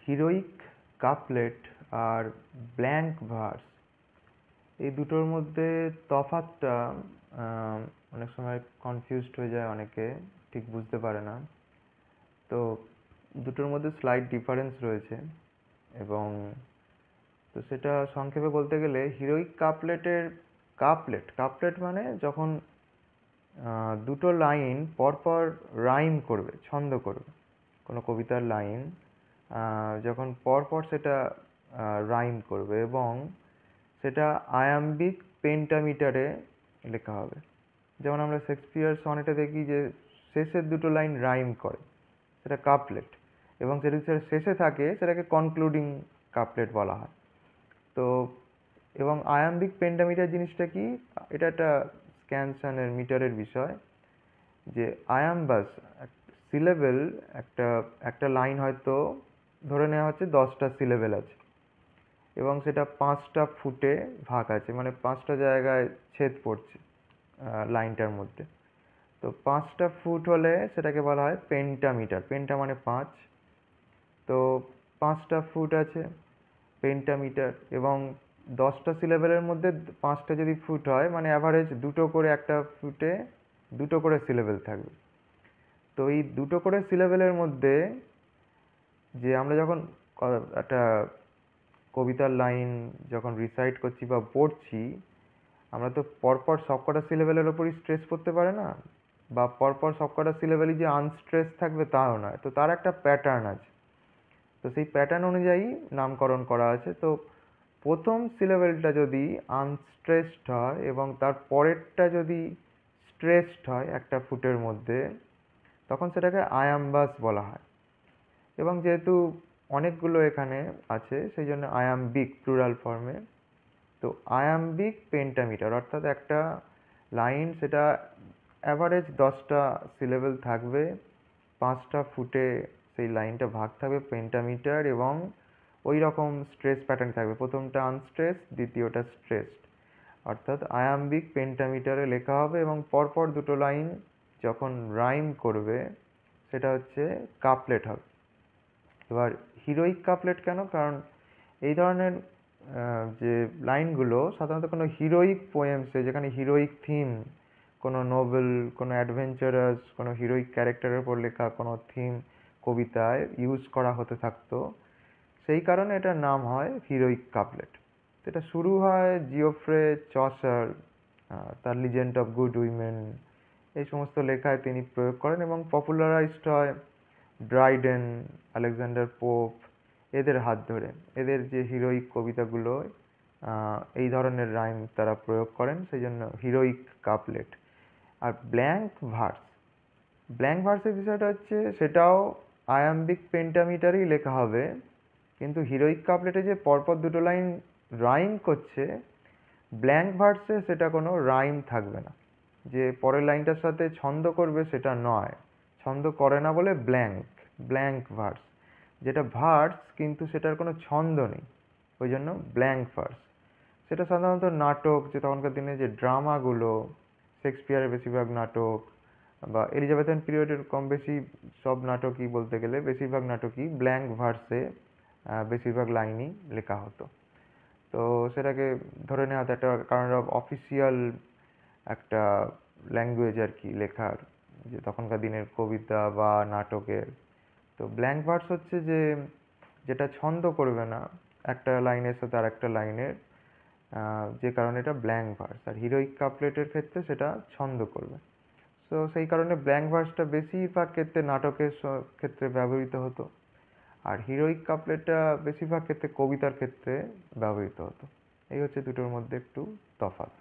Heroic couplet আর blank verse এই দুটোর মধ্যে তফাৎটা অনেক সময় কনফিউজড হয়ে যায়, অনেকে ঠিক বুঝতে পারে না। তো দুটোর মধ্যে স্লাইট ডিফারেন্স রয়েছে, এবং তো সেটা সংক্ষেপে বলতে গেলে হিরোইক কাপলেট মানে যখন দুটো লাইন পরপর রাইম করবে, ছন্দ করবে, কোনো কবিতার লাইন যখন পরপর সেটা রাইম করবে এবং সেটা আয়াম্বিক পেন্টামিটারে লেখা হবে। যেমন আমরা শেক্সপিয়ার সনেটে দেখি যে শেষের দুটো লাইন রাইম করে, সেটা কাপলেট, এবং যদি সেটা শেষে থাকে সেটাকে কনক্লুডিং কাপলেট বলা হয়। তো এবং আয়াম্বিক পেন্টামিটার জিনিসটা কি, এটা একটা স্ক্যানসনের মিটারের বিষয়। যে আয়াম্বাস সিলেবেল, একটা লাইন হয়তো ধরে নেওয়া হচ্ছে 10টা সিলেবেল আছে এবং সেটা 5টা ফুটে ভাগ আছে, মানে 5টা জায়গায় ছেদ পড়ছে লাইনটার মধ্যে। তো 5টা ফুট হলে সেটাকে বলা হয় পেন্টামিটার। পেন্টা মানে 5, তো 5টা ফুট আছে পেন্টামিটার। এবং 10টা সিলেবেলের মধ্যে 5টা যদি ফুট হয়, মানে অ্যাভারেজ দুটো করে, একটা ফুটে দুটো করে সিলেবেল থাকবে। তো এই দুটো করে সিলেবেলের মধ্যে যে আমরা যখন একটা কবিতার লাইন যখন রিসাইট করছি বা পড়ছি, আমরা তো পরপর সবকটা সিলেবেলের ওপরই স্ট্রেস পড়তে পারে না, বা পরপর সবকটা সিলেবেলই যে আনস্ট্রেস থাকবে তাও নয়। তো তার একটা প্যাটার্ন আছে, তো সেই প্যাটার্ন অনুযায়ী নামকরণ করা আছে। তো প্রথম সিলেবেলটা যদি আনস্ট্রেসড হয় এবং তার পরেরটা যদি স্ট্রেসড হয় একটা ফুটের মধ্যে, তখন সেটাকে আয়াম্বাস বলা হয়। এবং যেহেতু অনেকগুলো এখানে আছে, সেই জন্য আয়াম্বিক প্লুরাল ফর্মে। তো আয়াম্বিক পেন্টামিটার অর্থাৎ একটা লাইন, সেটা অ্যাভারেজ 10টা সিলেবেল থাকবে, 5টা ফুটে সেই লাইনটা ভাগ থাকবে পেন্টামিটার, এবং ওই রকম স্ট্রেস প্যাটার্ন থাকবে, প্রথমটা আনস্ট্রেস, দ্বিতীয়টা স্ট্রেসড। অর্থাৎ আয়াম্বিক পেন্টামিটারে লেখা হবে এবং পরপর দুটো লাইন যখন রাইম করবে সেটা হচ্ছে কাপলেট হবে। এবার হিরোইক কাপলেট কেন? কারণ এই ধরনের যে লাইনগুলো সাধারণত কোনো হিরোইক পোয়েমসে, যেখানে হিরোইক থিম, কোনো নোবেল, কোনো অ্যাডভেঞ্চারাস, কোনো হিরোইক ক্যারেক্টারের উপর লেখা কোনো থিম কবিতায় ইউজ করা হতে থাকতো, সেই কারণে এটার নাম হয় হিরোইক কাপলেট। এটা শুরু হয় জিওফ্রে চসার, তার লিজেন্ড অফ গুড উইমেন এই সমস্ত লেখায় তিনি প্রয়োগ করেন, এবং পপুলারাইজড হয় ড্রাইডেন, আলেকজান্ডার পোপ এদের হাত ধরে। এদের যে হিরোইক কবিতাগুলো এই ধরনের রাইম তারা প্রয়োগ করেন, সেই জন্য হিরোইক কাপলেট। আর ব্ল্যাঙ্ক ভার্সের বিষয়টা হচ্ছে, সেটাও আয়াম্বিক পেন্টামিটারেই লেখা হবে, কিন্তু হিরোইক কাপলেটে যে পরপর দুটো লাইন রাইম করছে, ব্ল্যাঙ্ক ভার্সে সেটা কোনো রাইম থাকবে না। যে পরের লাইনটার সাথে ছন্দ করবে সেটা নয়, ছন্দ করে না বলে ব্ল্যাঙ্ক ভার্স। যেটা ভার্স কিন্তু সেটার কোনো ছন্দ নেই, ওই জন্য ব্ল্যাঙ্ক ভার্স। সেটা সাধারণত নাটক, যে তখনকার দিনে যে ড্রামাগুলো, শেক্সপিয়ারের বেশিরভাগ নাটক বা এলিজাবেথান পিরিয়ডের কম বেশি সব নাটকই বলতে গেলে, বেশিরভাগ নাটকই ব্ল্যাঙ্ক ভার্সে বেশিরভাগ লাইনই লেখা হতো। তো সেটাকে ধরে নেওয়া হতো একটা কারণ অফ অফিসিয়াল একটা ল্যাঙ্গুয়েজ আর কি লেখার, যে তখনকার দিনের কবিতা বা নাটকের। তো ব্ল্যাঙ্ক ভার্স হচ্ছে যে যেটা ছন্দ করবে না একটা লাইনের সাথে আর একটা লাইনের, যে কারণে এটা ব্ল্যাঙ্ক ভার্স। আর হিরোইক কাপলেটের ক্ষেত্রে সেটা ছন্দ করবে। তো সেই কারণে ব্ল্যাঙ্ক ভার্সটা বেশিরভাগ ক্ষেত্রে নাটকের ক্ষেত্রে ব্যবহৃত হতো, আর হিরোইক কাপলেটটা বেশিরভাগ ক্ষেত্রে কবিতার ক্ষেত্রে ব্যবহৃত হতো। এই হচ্ছে দুটোর মধ্যে একটু তফাৎ।